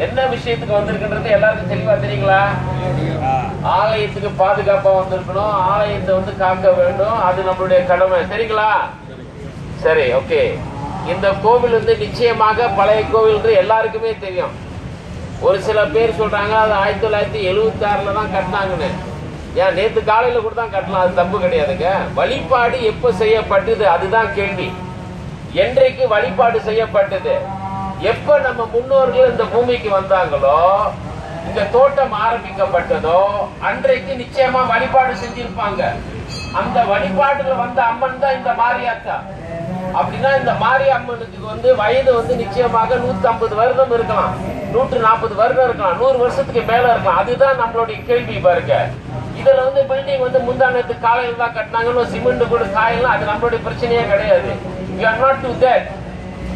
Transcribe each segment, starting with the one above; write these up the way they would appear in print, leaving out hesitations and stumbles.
என்ன விஷயத்துக்கு வந்திருக்குன்றது எல்லாருக்கும் தெளிவா தெரியுங்களா? ஆலயத்துக்கு பாதுகாப்பா வந்திருக்கணும், ஆலயத்தை வந்து காக்க வேண்டும், அது நம்மளுடைய கடமை. சரிங்களா? சரி, ஓகே. இந்த கோவில் வந்து நிச்சயமாக பழைய கோவில் எல்லாருக்குமே தெரியும். ஒரு சில பேர் சொல்றாங்க அது 1976 தான் கட்டினாங்கன்னு. ஏன் நேற்று காலையில கூட தான் கட்டலாம், அது தப்பு கிடையாதுங்க. வழிபாடு எப்ப செய்யப்பட்டது அதுதான் கேள்வி. என்றைக்கு வழிபாடு செய்யப்பட்டது? எப்ப நம்ம முன்னோர்கள் இந்த பூமிக்கு வந்தாங்களோ, இந்த தோட்டம் ஆரம்பிக்கப்பட்டதோ அன்றைக்கு நிச்சயமா வழிபாடு செஞ்சிருப்பாங்க. அந்த வழிபாடுல வந்த அம்மன் தான் இந்த மாரியாத்தா. அப்படின்னா இந்த மாரியம்மனுக்கு வந்து வயது வந்து நிச்சயமாக 150 வருடம் இருக்கலாம், 140 வருடம் இருக்கலாம், 100 வருஷத்துக்கு மேல இருக்கலாம். அதுதான் நம்மளுடைய கேள்வி பாருங்க. இதுல வந்து பில்டிங் வந்து முந்தானத்து காலையில தான் கட்டினாங்கன்னு சிமெண்ட் கூட காயெல்லாம், அது நம்மளுடைய பிரச்சனையே கிடையாது. We are not to that.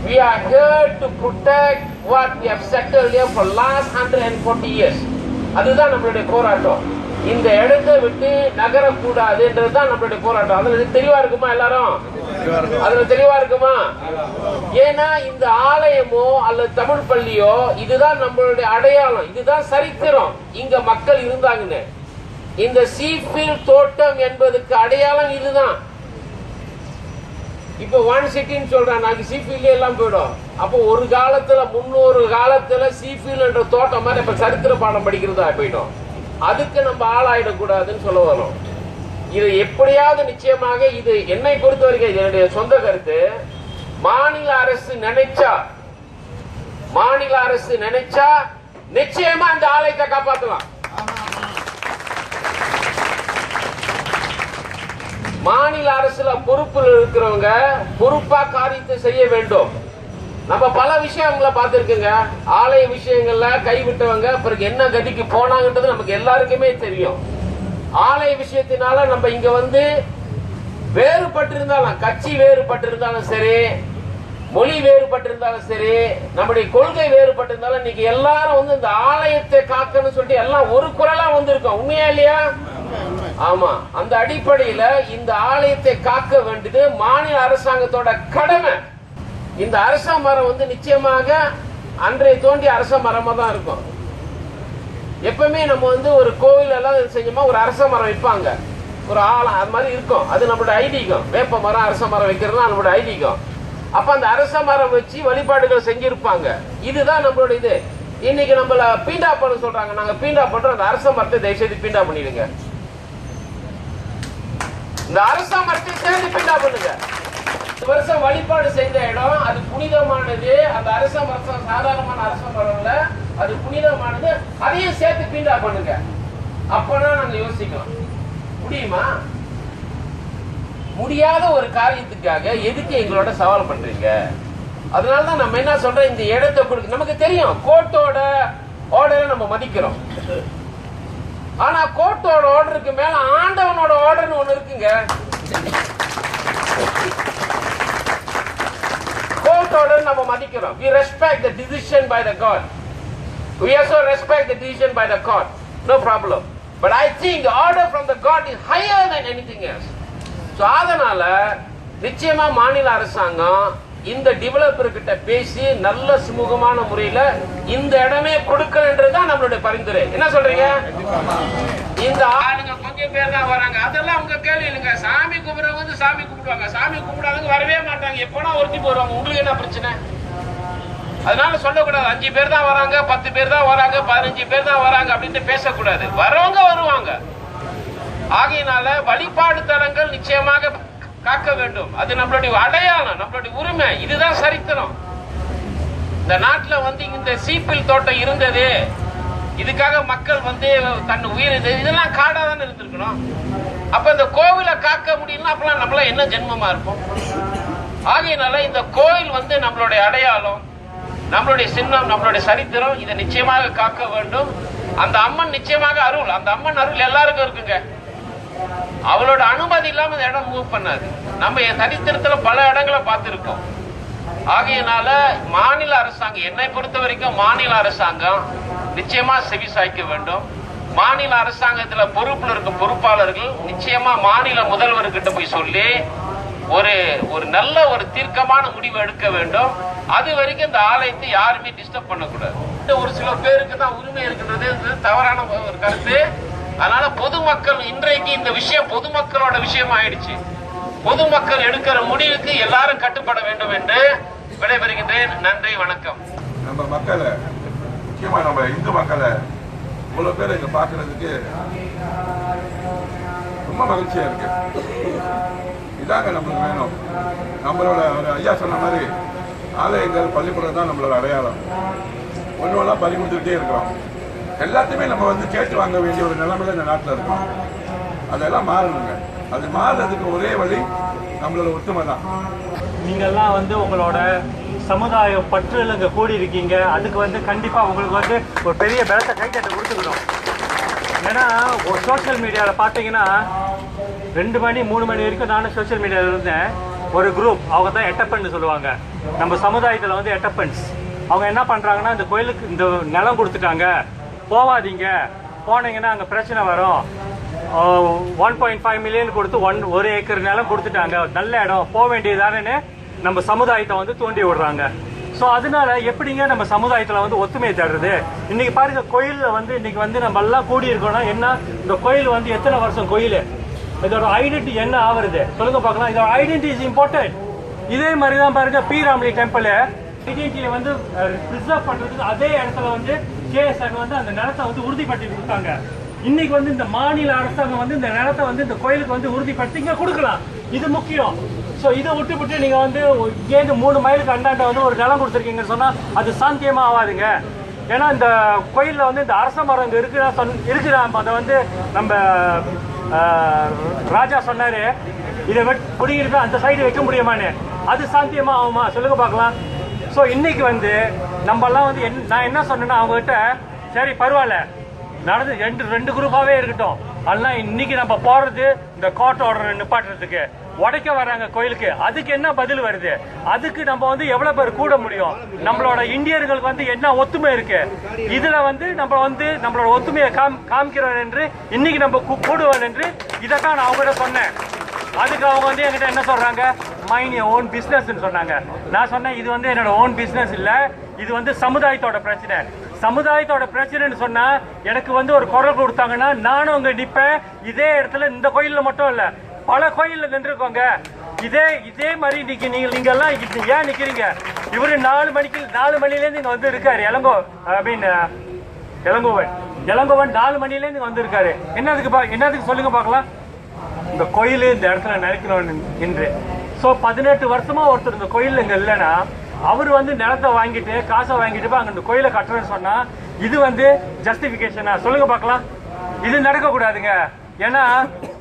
We are here to protect what we have settled here for last 140 years. அதுதான் நம்மளுடைய போராட்டம். இந்த இடத்தை விட்டு நகரக்கூடாதுன்றதுதான் நம்மளுடைய போராட்டம். அதுல தெளிவா இருக்குமா எல்லாரும்? அதுல தெளிவா இருக்குமா? ஏன்னா இந்த ஆலயமோ அல்லது தமிழ் பள்ளியோ இதுதான் நம்மளுடைய அடையாளம், இதுதான் சரித்திரம். இங்க மக்கள் இருந்தாங்கன்னு. இந்த சீஃபீல்ட் தோட்டம் என்பதுக்கு அடையாளம் இதுதான். இப்ப ஒன் சிட்டின்னு சொல்றேன், நாங்க சீஃபீல்ட் எல்லாம் போயிடும். அப்போ ஒரு காலத்துல 300 காலத்துல சீஃபீல்ட் என்ற தோட்டம் மாதிரி இப்ப சரித்திர பாடம் படிக்கிறதா போயிடும். அதுக்கு நம்ம ஆளாயிடக்கூடாதுன்னு சொல்ல வரோம். இது எப்படியாவது நிச்சயமாக, இது என்னை பொறுத்த வரைக்கும் என்னுடைய சொந்த கருத்து, மாநில அரசு நினைச்சா நிச்சயமா அந்த ஆலயத்தை காப்பாற்றலாம். மாநில அரசுல பொறுப்பில் இருக்கிறவங்க பொறுப்பா காரியத்தை செய்ய வேண்டும். நம்ம பல விஷயங்களை பார்த்திருக்குங்க. ஆலய விஷயங்கள்ல கைவிட்டவங்க பிறகு என்ன கதிக்கு போனாங்கன்றது நமக்கு எல்லாருக்குமே தெரியும். ஆலய விஷயத்தினால நம்ம இங்க வந்து வேறுபட்டிருந்தாலும், கட்சி வேறுபட்டிருந்தாலும் சரி, மொழி வேறுபட்டிருந்தாலும் சரி, நம்முடைய கொள்கை வேறுபட்டிருந்தாலும், இன்னைக்கு எல்லாரும் வந்து இந்த ஆலயத்தை காக்கணும்னு சொல்லிட்டு எல்லாம் ஒரு குரலா வந்திருக்கோம். உண்மையா இல்லையா? ஆமா. அந்த அடிப்படையில இந்த ஆலயத்தை காக்க வேண்டியது மாநில அரசாங்கத்தோட கடமை. இந்த அரச மரம் வந்து நிச்சயமாக அன்றைய தோண்டிய அரச மரமா தான் இருக்கும். எப்பவுமே நம்ம வந்து ஒரு கோவில் எல்லாம் செஞ்சோமா ஒரு அரச மரம் வைப்பாங்க, ஒரு ஆலம் அது மாதிரி இருக்கும். அது நம்மளோட ஐதீகம். வேப்ப மரம் அரச மரம் வைக்கிறது நம்மளோட ஐதீகம். அப்ப அந்த அரச மரம் வச்சு வழிபாடுகள் செஞ்சிருப்பாங்க. இதுதான் நம்மளோட இது. இன்னைக்கு நம்மள பீண்டா பண்ண சொல்றாங்க, நாங்க பீண்டா பண்றோம். அந்த அரச மரத்தை தயவுசெய்து பீண்டா பண்ணிடுங்க. இந்த அரச மரத்தை சேர்ந்து பீண்டா பண்ணுங்க. வருஷம் வழிபாடு செஞ்ச இடம் அது புனிதமானது. அந்த அரச மரம் சாதாரணமான அரச மரம் இல்ல, அது புனிதமானது. அதையும் சேர்த்து பீண்டா பண்ணுங்க. அப்பதான் நாங்க யோசிக்கலாம். முடியுமா? முடியாத ஒரு காரியத்துக்காக எதுக்கு எங்களோட சவால் பண்றீங்க? அதனாலதான் நம்ம என்ன சொல்றோம், இந்த இடத்தை கொடுக்க. நமக்கு தெரியும் கோர்ட்டோட ஆர்டரை நம்ம மதிக்கிறோம். ஆனா கோர்ட்டோட ஆர்டருக்கு மேல ஆண்டவனோட ஆர்டர்னு ஒண்ணு இருக்குங்க. கோர்ட் ஆர்டர் நம்ம மதிக்கிறோம். We respect the decision by the God. We also respect the decision by the court. No problem. But I think the order from the God is higher than anything else. So அதனால நிச்சயமா மாநில அரசாங்கம் இந்த developer கிட்ட பேசி நல்ல சுமூகமான முறையில இந்த இடமே கொடுக்கணும்ன்றதுதான் நம்மளுடைய பரிந்துரை. என்ன சொல்றீங்க? இந்த ஆளுங்க கொஞ்சம் பேர் தான் வராங்க, அதெல்லாம் உங்க கேள்வி இல்லைங்க. சாமி கும்பிடுறவங்க வந்து சாமி கும்பிடுவாங்க, சாமி கும்பிடாதவங்க வரவே மாட்டாங்க. எப்போனா ஒருத்தி போடுவாங்க. உங்களுக்கு என்ன பிரச்சனை? அதனால சொல்லக்கூடாது 5 பேர் தான் வராங்க, 10 பேர் தான் வராங்க, 15 பேர் தான் வராங்க அப்படின்னு பேசக்கூடாது. வரவங்க வருவாங்க. ஆகையினால வழிபாடு தலங்கள் நிச்சயமாக காக்க வேண்டும். அது நம்மளுடைய அடையாளம், நம்மளுடைய உரிமை. இதுதான் சரித்திரம். இந்த நாட்டில் வந்து இந்த சீப்பில் தோட்டம் இருந்தது, இதுக்காக மக்கள் வந்து தன் உயிர், இதெல்லாம் காடா தானே இருந்திருக்கணும். அப்ப இந்த கோவிலை காக்க முடியல, அப்பெல்லாம் நம்மள என்ன ஜென்மமா இருப்போம்? ஆகையினால இந்த கோயில் வந்து நம்மளுடைய அடையாளம், நம்மளுடைய சின்னம், நம்மளுடைய சரித்திரம். இதை நிச்சயமாக காக்க வேண்டும். அந்த அம்மன் நிச்சயமாக அருள், அந்த அம்மன் அருள் எல்லாருக்கும் இருக்குங்க. அவளோட அனுமதி இல்லாம இந்த இடம் மூவ் பண்ணாது. நம்ம சரித்திரத்துல பல இடங்களை பார்த்திருக்கோம். ஆகையினால மாநில அரசாங்கம், என்னை பொறுத்த வரைக்கும் மாநில அரசாங்கம் நிச்சயமா செவி சாய்க்க வேண்டும். மாநில அரசாங்கத்துல பொறுப்புல இருக்க பொறுப்பாளர்கள் நிச்சயமா மாநில முதல்வர்கிட்ட போய் சொல்லி ஒரு நல்ல ஒரு தீர்க்கமான முடிவு எடுக்க வேண்டும். அது வரைக்கும் இந்த ஆலயத்தை யாருமே டிஸ்டர்ப் பண்ணக்கூடாது. ஒரு சில பேருக்கு தான் உரிமை இருக்கின்றது தவறான ஒரு கருத்து. அதனால பொதுமக்கள் இன்றைக்கு இந்த விஷயம் பொதுமக்களோட விஷயம் ஆயிடுச்சு. பொதுமக்கள் எடுக்கிற முடிவுக்கு எல்லாரும் கட்டுப்பட வேண்டும் என்று விடைபெறுகின்றேன். நன்றி, வணக்கம். நம்ம மக்களை, முக்கியமா நம்ம இந்து மக்களை இவ்வளவு பேர் இங்க பாக்குறதுக்கு ரொம்ப மகிழ்ச்சியா இருக்கு. இதாங்க நம்மளுக்கு வேணும். நம்மளோட ஒரு ஐயா சொன்ன மாதிரி ஆலயங்கள் பள்ளிக்கூடம் தான் நம்மளோட அடையாளம். ஒன்றுவெல்லாம் பறி கொடுத்துக்கிட்டே இருக்கிறோம். எல்லாத்தையுமே நம்ம கேட்டு வாங்க வேண்டிய ஒரு நிலைமையில இந்த நாட்டில் இருக்கோம். அதெல்லாம் மாறணுங்க. அது மாறுறதுக்கு ஒரே வழி நம்மளோட ஒற்றுமை தான். நீங்கள்லாம் உங்களோட சமுதாய பற்றுல இங்கே கூடி இருக்கீங்க. அதுக்கு கண்டிப்பாக உங்களுக்கு ஒரு பெரிய பலத்தை கைத்தட்ட கொடுத்துக்கணும். ஏன்னா ஒரு சோஷியல் மீடியாவில் பார்த்தீங்கன்னா 2 மணி 3 மணி வரைக்கும் நானும் சோஷியல் மீடியாவில் இருந்தேன். ஒரு குரூப், அவங்க தான் எட்டப்பன்னு சொல்லுவாங்க. நம்ம சமுதாயத்தில் எட்டப்பன்ஸ். அவங்க என்ன பண்ணுறாங்கன்னா, இந்த கோயிலுக்கு இந்த நிலம் கொடுத்துட்டாங்க, போவாதீங்க, போனீங்கன்னா அங்கே பிரச்சனை வரும், 1.5 மில்லியன் கொடுத்து 1 ஏக்கர் நிலம் கொடுத்துட்டாங்க, நல்ல இடம், போக வேண்டியதானே நம்ம சமுதாயத்தை தூண்டி விடுறாங்க. ஸோ அதனால எப்படிங்க நம்ம சமுதாயத்தில் ஒத்துமையை தேடுறது? இன்னைக்கு பாருங்க, கோயிலில் இன்னைக்கு நம்ம எல்லாம் கூடி இருக்கோம்னா என்ன, இந்த கோயில் எத்தனை வருஷம் கோயில், இதோட ஐடென்டிட்டி என்ன ஆகுறது சொல்லுங்க பார்க்கலாம். இதோட ஐடென்டிட்டி இஸ் இம்பார்ட்டன்ட். இதே மாதிரி தான் பாருங்க, பி ராமலி டெம்பிள் ஐடென்டிட்டியை ப்ரிசர்வ் பண்றதுக்கு அதே இடத்துல கேஎஸ்ஆர் அந்த நிலத்தை உறுதிப்படுத்தி கொடுத்தாங்க. இன்னைக்கு இந்த மாநில அரசாங்கம் இந்த நிலத்தை இந்த கோயிலுக்கு உறுதிப்படுத்தி இங்க கொடுக்கலாம். இது முக்கியம். ஸோ இதை விட்டு நீங்க இங்கேருந்து 3 மைலுக்கு அண்டாண்ட ஒரு நிலம் கொடுத்துருக்கீங்கன்னு சொன்னா அது சாந்தியமா ஆகாதுங்க. ஏன்னா இந்த கோயிலில் இந்த அரச மரம் இங்கே இருக்குதா அதை நம்ம ராஜா சொன்னாரு, இதை பிடிங்கிட்டு அந்த சைடு வைக்க முடியுமான்னு. அது சாந்தியமா ஆகுமா சொல்லுங்க பார்க்கலாம். ஸோ இன்னைக்கு நம்மெல்லாம் நான் என்ன சொன்னேன்னா, அவங்ககிட்ட சரி பரவாயில்ல நடந்து ரெண்டு குரூப்பாவே இருக்கட்டும், அதெல்லாம் இன்னைக்கு நம்ம போறது இந்த கோர்ட் ஆர்டர் நிப்பாட்டுறதுக்கு உடைக்க வராங்க கோயிலுக்கு. அதுக்கு என்ன பதில் வருது? அதுக்கு நம்ம எவ்வளவு பேர் கூட முடியும்? நம்மளோட இந்தியர்களுக்கு என்ன ஒத்துமை இருக்கு? இதுல நம்ம நம்மளோட ஒத்துமையை காமிக்கிறோம் என்று இன்னைக்கு நம்ம கூடுவோம் என்று இதைத்தான் நான் அவங்ககிட்ட சொன்னேன். அதுக்கு அவங்க என்கிட்ட என்ன சொல்றாங்க, மைண்ட் யுவர் ஓன் பிசினஸ் சொன்னாங்க. நான் சொன்னேன், இது என்னோட ஓன் பிசினஸ் இல்ல, இது சமுதாயத்தோட பிரச்சனை. சமுதாயத்தோட பிரச்சனைன்னு சொன்னா எனக்கு ஒரு குரல் கொடுத்தாங்கன்னா நானும் அங்க நிப்பேன். இதே இடத்துல இந்த கோயில்ல மட்டும் இல்ல, பல கோயில்ல நின்றுக்கோங்க. இதே மாதிரி நீங்க எல்லாம் ஏன் நிக்கிறீங்க? இவரு 4 மணிலேருந்து இங்க இருக்காரு. இளங்கோவன் 4 மணிலேருந்து இங்க இருக்காரு. என்னதுக்கு சொல்லுங்க பார்க்கலாம். இந்த கோயில் இந்த இடத்துல நினைக்கணும் என்று. ஸோ 18 வருஷமா ஒருத்தர் இந்த கோயில் இங்க இல்லைன்னா, அவர் நிலத்தை வாங்கிட்டு காசை வாங்கிட்டு அங்க இந்த கோயிலை கட்டுறேன்னு சொன்னா இது ஜஸ்டிபிகேஷனா சொல்லுங்க பார்க்கலாம். இது நடக்க கூடாதுங்க. ஏன்னா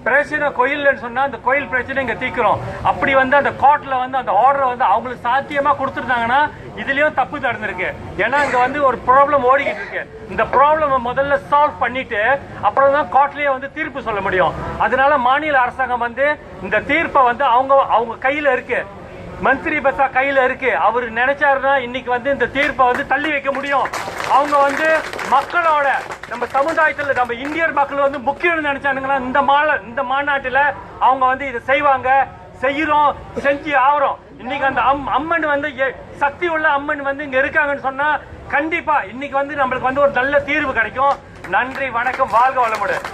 பிரச்சனை கோயில்னு சொன்னா அந்த கோயில் பிரச்சனை இங்க தீக்கிறோம். அப்படி அந்த கோர்ட்ல அந்த ஆர்டர் அவங்களுக்கு சாத்தியமா கொடுத்துருந்தாங்கன்னா இதுலயும் தப்பு நடந்திருக்கு. ஏன்னா இங்க ஒரு ப்ராப்ளம் ஓடிக்கிட்டு இருக்கு. இந்த ப்ராப்ளம் முதல்ல சால்வ் பண்ணிட்டு அப்புறம் தான் கோர்ட்லயே தீர்ப்பு சொல்ல முடியும். அதனால மாநில அரசாங்கம் இந்த தீர்ப்பை அவங்க கையில இருக்கு, மந்திரி பசா கையில இருக்கு. அவர் நினைச்சாருன்னா இன்னைக்கு இந்த தீர்ப்பை தள்ளி வைக்க முடியும். அவங்க மக்களோட நம்ம சமுதாயத்தில் நம்ம இந்தியர் மக்கள் முக்கியம் நினைச்சானுங்கன்னா இந்த மாநாட்டில் அவங்க இதை செய்வாங்க, செய்யறோம், செஞ்சு ஆகிறோம். இன்னைக்கு அந்த அம்மன் சக்தி உள்ள அம்மன் இங்க இருக்காங்கன்னு சொன்னா கண்டிப்பா இன்னைக்கு நம்மளுக்கு ஒரு நல்ல தீர்வு கிடைக்கும். நன்றி, வணக்கம், வாழ்க வளமுடன்.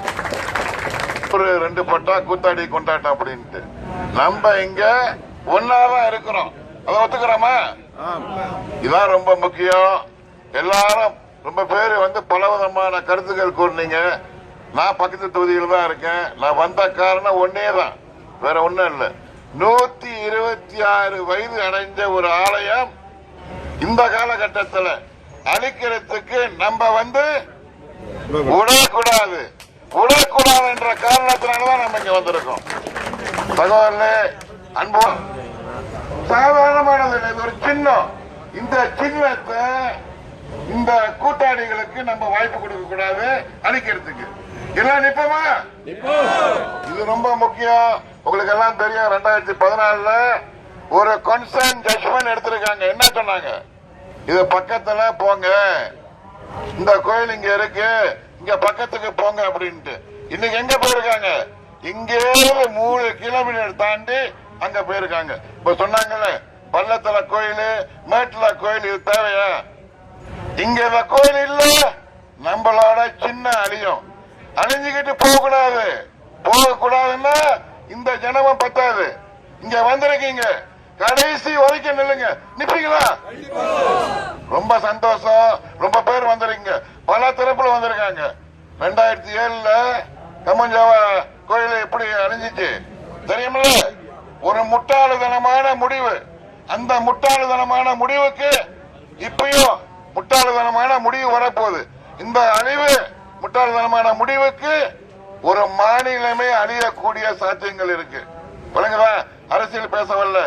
ஒரு 2 பட்டா கூத்தாடி கொண்டாட்டம் அப்படின்ட்டு நம்ம இங்க ஒன்னாதான் இருக்கிறோம். அதை ஒத்துக்கிறோமா? இதான் ரொம்ப முக்கியம். எல்லாரும் ரொம்ப பேர் பலவிதமான கருத்துக்கள் கூறினீங்க. நான் பக்கத்து தொகுதியில் தான் இருக்கேன். நான் வந்த காரணம் ஒன்னே தான், வேற ஒண்ணும் இல்லை. 126 வயது அடைஞ்ச ஒரு ஆலயம் இந்த காலகட்டத்தில் அழிக்கிறதுக்கு நம்ம விடக்கூடாது என்ற காரணத்தினாலதான் நம்ம இங்க வந்திருக்கோம். சகோதரர்களே, அன்பு சாதாரணமானது, இது ஒரு சின்னம். இந்த சின்னத்தை இந்த கூட்டாளிகளுக்கு நம்ம வாய்ப்பு கொடுக்க கூடாது அழிக்கிறதுக்கு. எல்லாம் நிப்போமா? இது ரொம்ப முக்கியம். உங்களுக்கு எல்லாம் தெரியும், 2014 ஒரு கன்சர்ன் ஜட்ஜ்மெண்ட் எடுத்திருக்காங்க. என்ன சொன்னாங்க? இது பக்கத்துல போங்க, இந்த கோயில் இங்க இருக்கு, இங்க பக்கத்துக்கு போங்க அப்படின்ட்டு. இன்னைக்கு எங்க போயிருக்காங்க? இங்கே 3 கிலோமீட்டர் தாண்டி அங்க போயிருக்காங்க. இப்ப சொன்னாங்கல்ல, பள்ளத்துல கோயில், மேட்டுல கோயில், இது தேவையா? இங்க இந்த கோயில் இல்ல, நம்மளோட சின்ன அழியும். அழிஞ்சுக்கிட்டு போகக்கூடாதுன்னா இந்த ஜனமும் பத்தாது. இங்க வந்திருக்கீங்க, கடைசி வரைக்கும் நில்லுங்க. நிப்பீங்களா? ரொம்ப சந்தோஷம். ரொம்ப பேர் வந்திருக்கீங்க, பல தரப்புல வந்திருக்காங்க. 2007 கம்மஞ்சாவா கோயில் எப்படி அழிஞ்சிச்சு தெரியுமில்ல? ஒரு முட்டாளுதனமான முடிவு. அந்த முட்டாளுதனமான முடிவுக்கு இப்பயும் முட்டாளுதனமான முடிவு வரப்போகுது. இந்த அழிவு முட்டாளுதனமான முடிவுக்கு ஒரு மாநிலமே அழியக்கூடிய சாத்தியங்கள் இருக்கு. விளங்குதா? அரசியல் பேசவல்ல.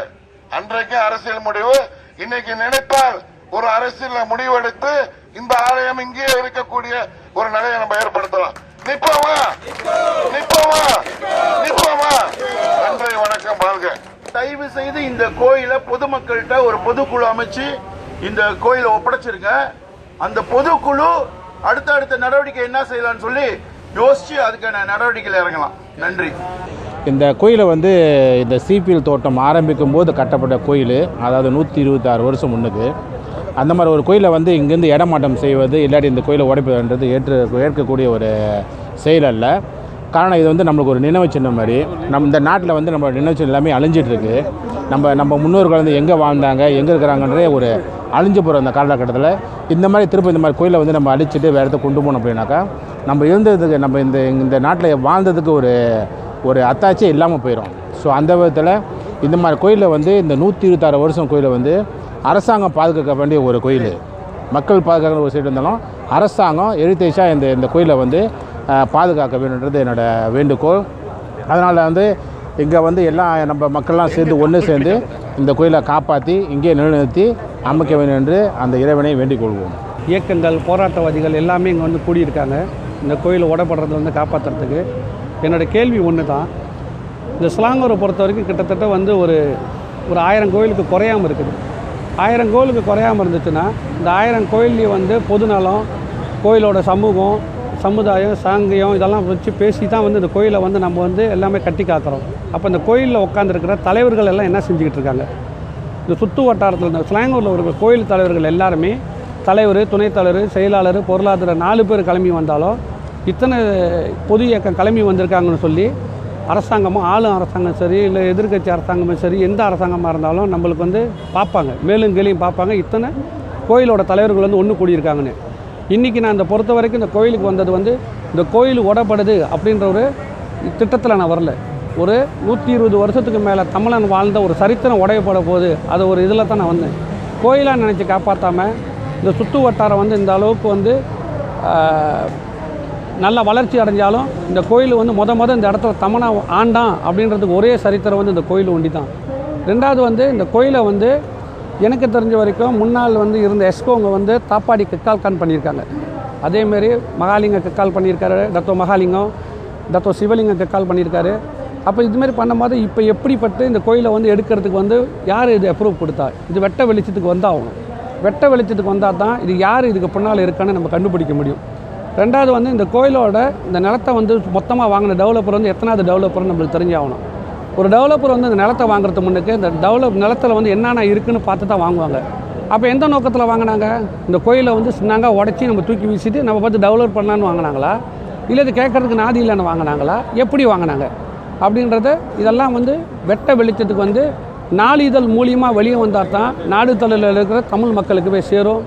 அன்றைக்கு அரசியல் முடிவு, இன்னைக்கு நினைத்தால் ஒரு அரசியல் முடிவெடுத்து இந்த ஆலயம் இங்கே இருக்கக்கூடிய ஒரு நிலையை நம்ம ஏற்படுத்தலாம். நிப்போமா? நிப்போமா? நிப்போமா? நன்றி, வணக்கம், வாழ்க. தயவு செய்து இந்த கோயிலை பொதுமக்கள்கிட்ட ஒரு பொதுக்குழு அமைச்சு இந்த கோயிலை ஒப்படைச்சிருங்க. அந்த பொதுக்குழு அடுத்த நடவடிக்கை என்ன செய்யலாம்னு சொல்லி யோசிச்சு அதுக்கான நடவடிக்கையில் இறங்கலாம். நன்றி. இந்த கோயிலை வந்து இந்த சிபிஎல் தோட்டம் ஆரம்பிக்கும் போது கட்டப்பட்ட கோயில், அதாவது 126 வருஷம் முன்னுக்கு. அந்த மாதிரி ஒரு கோயிலை வந்து இங்கேருந்து இடமாற்றம் செய்வது, இல்லாட்டி இந்த கோயிலை உடைப்பதுன்றது ஏற்கக்கூடிய ஒரு செயல் அல்ல. காரணம், இது வந்து நம்மளுக்கு ஒரு நினைவு சின்னம் மாதிரி. இந்த நாட்டில் வந்து நம்ம நினைவு சின்னம் எல்லாமே அழிஞ்சிட்ருக்கு. நம்ம முன்னோர்கள் வந்து எங்கே வாழ்ந்தாங்க, எங்கே இருக்கிறாங்கன்றதே ஒரு அழிஞ்சு போகிற அந்த காலகட்டத்தில் இந்த மாதிரி திரும்ப இந்த மாதிரி கோயிலை வந்து நம்ம அழிச்சிட்டு வேறு இடத்த கொண்டு போனோம் அப்படின்னாக்கா நம்ம இருந்ததுக்கு, நம்ம இந்த நாட்டில் வாழ்ந்ததுக்கு ஒரு அத்தாட்சியே இல்லாமல் போயிடும். ஸோ அந்த விதத்தில் இந்த மாதிரி கோயிலை வந்து இந்த 126 வருஷம் கோயிலை வந்து அரசாங்கம் பாதுகாக்க வேண்டிய ஒரு கோயில். மக்கள் பாதுகாக்கிற ஒரு சைடு இருந்தாலும் அரசாங்கம் ஹெரிட்டேஜாக இந்த கோயிலை வந்து பாதுகாக்க வேண்டுன்றது என்னோடய வேண்டுகோள். அதனால் வந்து இங்கே வந்து எல்லாம் நம்ம மக்கள்லாம் சேர்ந்து ஒன்று சேர்ந்து இந்த கோயிலை காப்பாற்றி இங்கே நிலைநிறுத்தி அமைக்க வேண்டும் என்று அந்த இறைவனை வேண்டிக் கொள்வோம். இயக்கங்கள், போராட்டவாதிகள் எல்லாமே இங்கே வந்து கூடியிருக்காங்க இந்த கோயில் உடைப்படுறதை வந்து காப்பாற்றுறதுக்கு. என்னோடய கேள்வி ஒன்று தான், இந்த ஸ்லாங்கூரை பொறுத்த வரைக்கும் கிட்டத்தட்ட வந்து ஒரு 1000 கோயிலுக்கு குறையாமல் இருக்குது. 1000 கோயிலுக்கு குறையாமல் இருந்துச்சுன்னா இந்த 1000 கோயில்லையும் வந்து பொதுநலம், கோயிலோட சமூகம், சமுதாயம், சாங்கியம் இதெல்லாம் வச்சு பேசி தான் வந்து இந்த கோயிலை வந்து நம்ம வந்து எல்லாமே கட்டி காக்கிறோம். அப்போ இந்த கோயிலில் உட்காந்துருக்கிற தலைவர்கள் எல்லாம் என்ன செஞ்சுக்கிட்டு இருக்காங்க? இந்த சுற்று வட்டாரத்தில் இந்த ஸ்லாங்கூரில் இருக்கிற கோயில் தலைவர்கள் எல்லாருமே தலைவர், துணைத் தலைவர், செயலாளர், பொருளாதார 4 பேர் கிளம்பி வந்தாலும் இத்தனை பொது இயக்கம் கிளம்பி வந்திருக்காங்கன்னு சொல்லி அரசாங்கமும், ஆளும் அரசாங்கம் சரி, இல்லை எதிர்க்கட்சி அரசாங்கமும் சரி, எந்த அரசாங்கமாக இருந்தாலும் நம்மளுக்கு வந்து பார்ப்பாங்க, மேலும் கீழையும் பார்ப்பாங்க. இத்தனை கோயிலோட தலைவர்கள் வந்து ஒன்று கூடியிருக்காங்கன்னு. இன்றைக்கி நான் இந்த பொறுத்த வரைக்கும் இந்த கோயிலுக்கு வந்தது வந்து இந்த கோயில் உடைப்படுது அப்படின்ற ஒரு திட்டத்தில் நான் வரல. ஒரு 120 வருஷத்துக்கு மேலே தமிழன் வாழ்ந்த ஒரு சரித்திரம் உடையப்பட போகுது, அது ஒரு இதில் தான் நான் வந்தேன். கோயிலாக நினச்சி காப்பாற்றாமல் இந்த சுற்று வட்டாரம் வந்து இந்த அளவுக்கு வந்து நல்ல வளர்ச்சி அடைஞ்சாலும் இந்த கோயில் வந்து இந்த இடத்துல தமிழா ஆண்டான் அப்படின்றதுக்கு ஒரே சரித்திரம் வந்து இந்த கோயில் ஒண்டி தான். ரெண்டாவது வந்து இந்த கோயிலை வந்து எனக்கு தெரிஞ்ச வரைக்கும் முன்னால் வந்து இருந்த எஸ்கோங்க வந்து தாப்பாடி கக்கால் கான் பண்ணியிருக்காங்க. அதேமாரி மகாலிங்க கக்கால் பண்ணியிருக்காரு, டத்தோ மகாலிங்கம், டத்தோ சிவலிங்கம் கக்கால் பண்ணியிருக்காரு. அப்போ இதுமாரி பண்ணும்போது இப்போ எப்படிப்பட்டு இந்த கோயிலை வந்து எடுக்கிறதுக்கு வந்து யார் இது அப்ரூவ் கொடுத்தா? இது வெட்ட வெளிச்சத்துக்கு வந்தாகணும். வெட்ட வெளிச்சத்துக்கு வந்தால் தான் இது யார் இதுக்கு பின்னால் இருக்கான்னு நம்ம கண்டுபிடிக்க முடியும். ரெண்டாவது வந்து இந்த கோயிலோட இந்த நிலத்தை வந்து மொத்தமாக வாங்கின டெவலப்பர் வந்து எத்தனாவது டெவலப்பர்னு நம்மளுக்கு தெரிஞ்சாகணும். ஒரு டெவலப்பர் வந்து இந்த நிலத்தை வாங்குறதுக்கு முன்னுக்கு இந்த நிலத்தில் வந்து என்னென்ன இருக்குதுன்னு பார்த்து தான் வாங்குவாங்க. அப்போ எந்த நோக்கத்தில் வாங்கினாங்க? இந்த கோயிலை வந்து சின்னாங்க உடச்சி நம்ம தூக்கி வீசிட்டு நம்ம பார்த்து டெவலப் பண்ணலான்னு வாங்கினாங்களா, இல்லை இது கேட்குறதுக்கு நாதி இல்லைன்னு வாங்கினாங்களா, எப்படி வாங்கினாங்க அப்படின்றத இதெல்லாம் வந்து வெட்ட வெளிச்சத்துக்கு வந்து நாளிதழ் மூலியமாக வெளியே வந்தால் தான் நாடு தழுவில் இருக்கிற தமிழ் மக்களுக்கு போய் சேரும்.